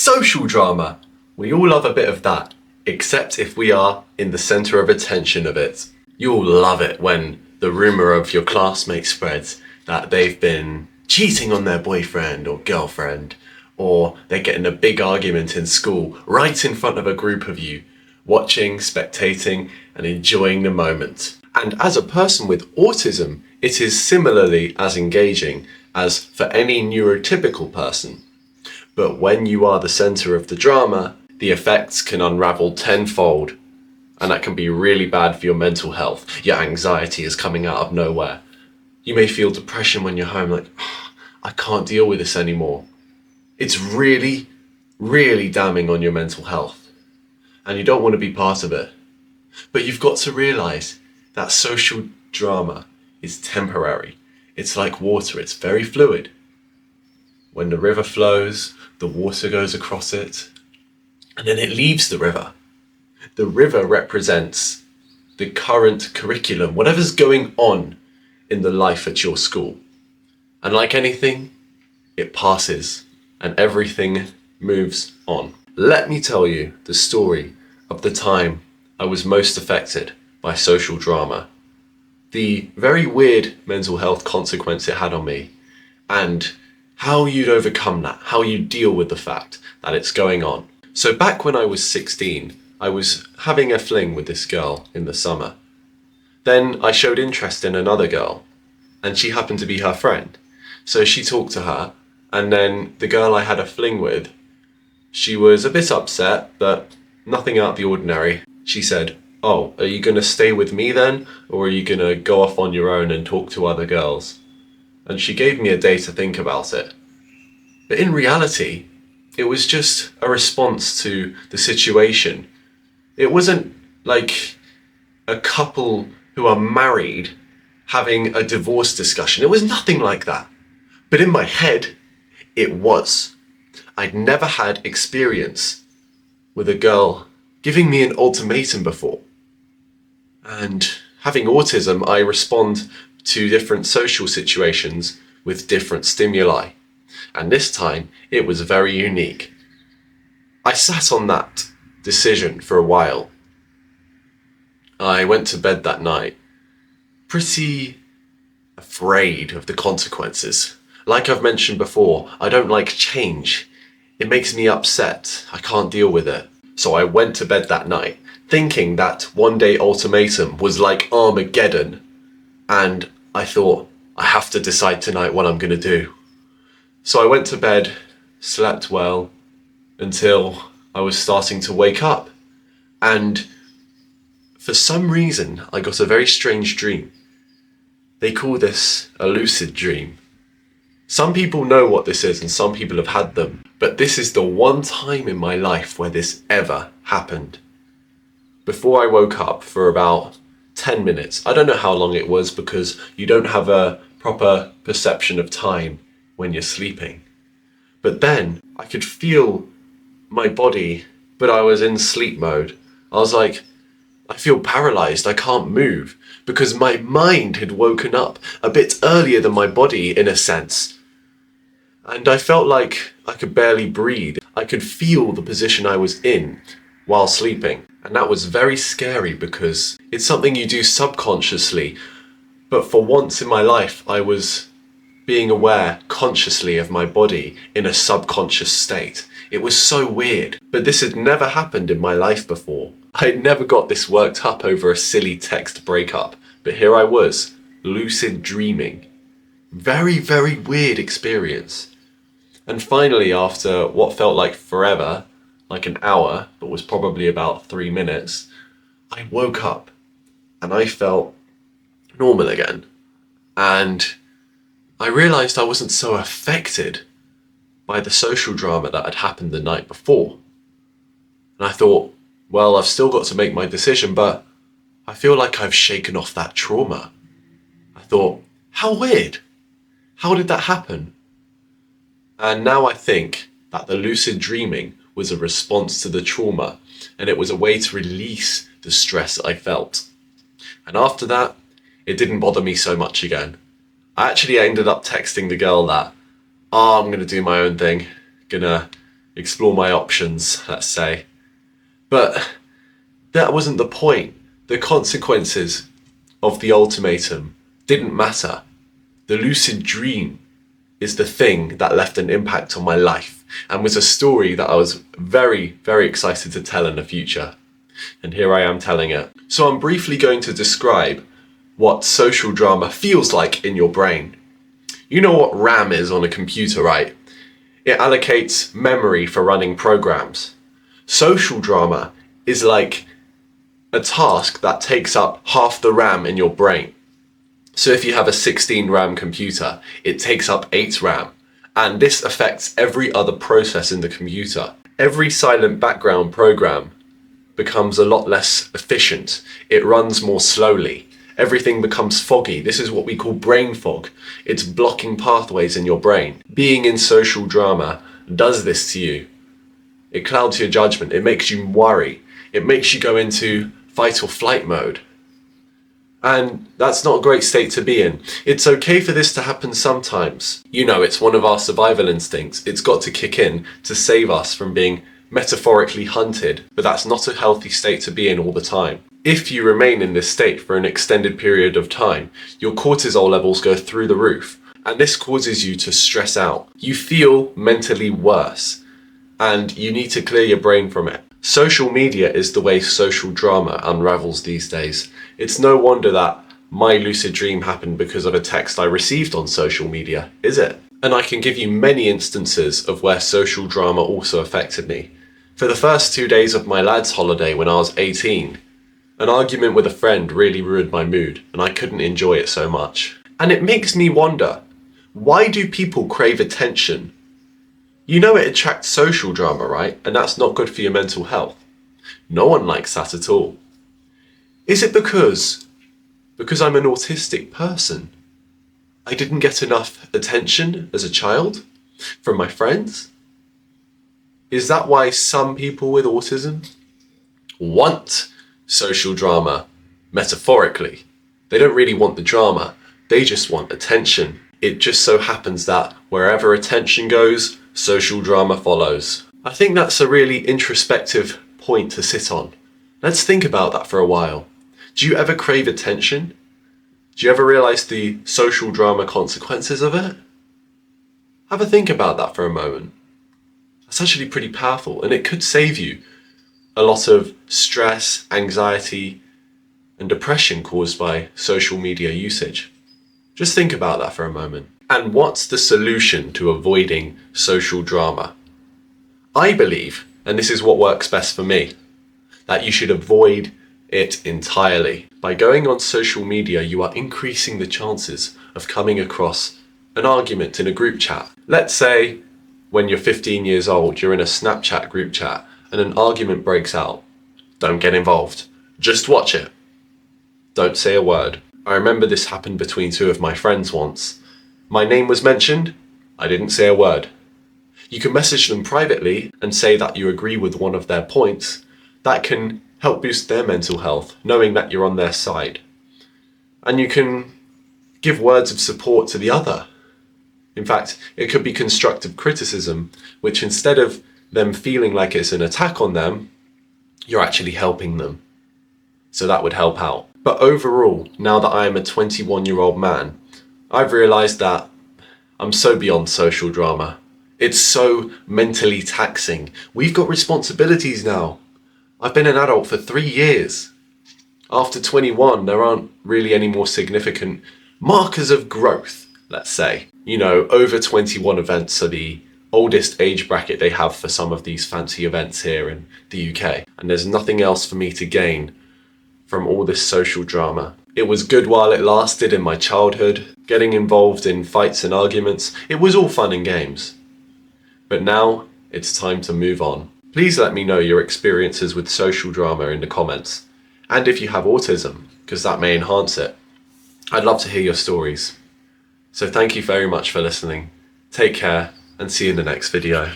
Social drama. We all love a bit of that, except if we are in the centre of attention of it. You'll love it when the rumour of your classmate spreads that they've been cheating on their boyfriend or girlfriend, or they're getting a big argument in school right in front of a group of you, watching, spectating, and enjoying the moment. And as a person with autism, it is similarly as engaging as for any neurotypical person. But when you are the centre of the drama, the effects can unravel tenfold, and that can be really bad for your mental health. Your anxiety is coming out of nowhere. You may feel depression when you're home, like, I can't deal with this anymore. It's really, really damning on your mental health, and you don't want to be part of it. But you've got to realise that social drama is temporary. It's like water, it's very fluid. When the river flows, the water goes across it, and then it leaves the river. The river represents the current curriculum, whatever's going on in the life at your school. And like anything, it passes and everything moves on. Let me tell you the story of the time I was most affected by social drama, the very weird mental health consequence it had on me, and how you'd overcome that, how you deal with the fact that it's going on. So back when I was 16, I was having a fling with this girl in the summer. Then I showed interest in another girl, and she happened to be her friend. So she talked to her, and then the girl I had a fling with, she was a bit upset, but nothing out of the ordinary. She said, "Oh, are you gonna stay with me then, or are you gonna go off on your own and talk to other girls?" And she gave me a day to think about it. But in reality, it was just a response to the situation. It wasn't like a couple who are married having a divorce discussion. It was nothing like that. But in my head, it was. I'd never had experience with a girl giving me an ultimatum before. And having autism, I respond to different social situations with different stimuli. And this time, it was very unique. I sat on that decision for a while. I went to bed that night pretty afraid of the consequences. Like I've mentioned before, I don't like change. It makes me upset. I can't deal with it. So I went to bed that night thinking that one day ultimatum was like Armageddon. And I thought, I have to decide tonight what I'm going to do. So I went to bed, slept well, until I was starting to wake up. And for some reason, I got a very strange dream. They call this a lucid dream. Some people know what this is and some people have had them, but this is the one time in my life where this ever happened. Before I woke up for about 10 minutes, I don't know how long it was because you don't have a proper perception of time when you're sleeping. But then I could feel my body, but I was in sleep mode. I was like, I feel paralyzed, I can't move, because my mind had woken up a bit earlier than my body in a sense. And I felt like I could barely breathe. I could feel the position I was in while sleeping. And that was very scary because it's something you do subconsciously. But for once in my life, I was being aware consciously of my body in a subconscious state. It was so weird, but this had never happened in my life before. I'd never got this worked up over a silly text breakup, but here I was, lucid dreaming. Very, very weird experience. And finally, after what felt like forever, like an hour, but was probably about 3 minutes, I woke up and I felt normal again. And I realised I wasn't so affected by the social drama that had happened the night before. And I thought, well, I've still got to make my decision, but I feel like I've shaken off that trauma. I thought, how weird. How did that happen? And now I think that the lucid dreaming was a response to the trauma, and it was a way to release the stress I felt. And after that, it didn't bother me so much again. I actually ended up texting the girl that, I'm gonna do my own thing, gonna explore my options, let's say. But that wasn't the point. The consequences of the ultimatum didn't matter. The lucid dream is the thing that left an impact on my life and was a story that I was very, very excited to tell in the future. And here I am telling it. So I'm briefly going to describe what social drama feels like in your brain. You know what RAM is on a computer, right? It allocates memory for running programs. Social drama is like a task that takes up half the RAM in your brain. So if you have a 16 RAM computer, it takes up 8 RAM. And this affects every other process in the computer. Every silent background program becomes a lot less efficient. It runs more slowly. Everything becomes foggy. This is what we call brain fog. It's blocking pathways in your brain. Being in social drama does this to you. It clouds your judgment. It makes you worry. It makes you go into fight or flight mode. And that's not a great state to be in. It's okay for this to happen sometimes. You know, it's one of our survival instincts. It's got to kick in to save us from being metaphorically hunted, but that's not a healthy state to be in all the time. If you remain in this state for an extended period of time, your cortisol levels go through the roof, and this causes you to stress out. You feel mentally worse, and you need to clear your brain from it. Social media is the way social drama unravels these days. It's no wonder that my lucid dream happened because of a text I received on social media, is it? And I can give you many instances of where social drama also affected me. For the first 2 days of my lad's holiday when I was 18, an argument with a friend really ruined my mood, and I couldn't enjoy it so much. And it makes me wonder, why do people crave attention? You know it attracts social drama, right? And that's not good for your mental health. No one likes that at all. Is it because I'm an autistic person? I didn't get enough attention as a child from my friends? Is that why some people with autism want social drama metaphorically? They don't really want the drama, they just want attention. It just so happens that wherever attention goes, social drama follows. I think that's a really introspective point to sit on. Let's think about that for a while. Do you ever crave attention? Do you ever realize the social drama consequences of it? Have a think about that for a moment. That's actually pretty powerful, and it could save you a lot of stress, anxiety, and depression caused by social media usage. Just think about that for a moment. And what's the solution to avoiding social drama? I believe, and this is what works best for me, that you should avoid it entirely. By going on social media, you are increasing the chances of coming across an argument in a group chat. Let's say when you're 15 years old, you're in a Snapchat group chat and an argument breaks out. Don't get involved. Just watch it. Don't say a word. I remember this happened between two of my friends once. My name was mentioned. I didn't say a word. You can message them privately and say that you agree with one of their points. That can help boost their mental health, knowing that you're on their side. And you can give words of support to the other. In fact, it could be constructive criticism, which instead of them feeling like it's an attack on them, you're actually helping them. So that would help out. But overall, now that I am a 21-year-old man, I've realized that I'm so beyond social drama. It's so mentally taxing. We've got responsibilities now. I've been an adult for 3 years. After 21, there aren't really any more significant markers of growth, let's say. You know, over 21 events are the oldest age bracket they have for some of these fancy events here in the UK. And there's nothing else for me to gain from all this social drama. It was good while it lasted in my childhood, getting involved in fights and arguments. It was all fun and games. But now it's time to move on. Please let me know your experiences with social drama in the comments. And if you have autism, because that may enhance it. I'd love to hear your stories. So thank you very much for listening. Take care and see you in the next video.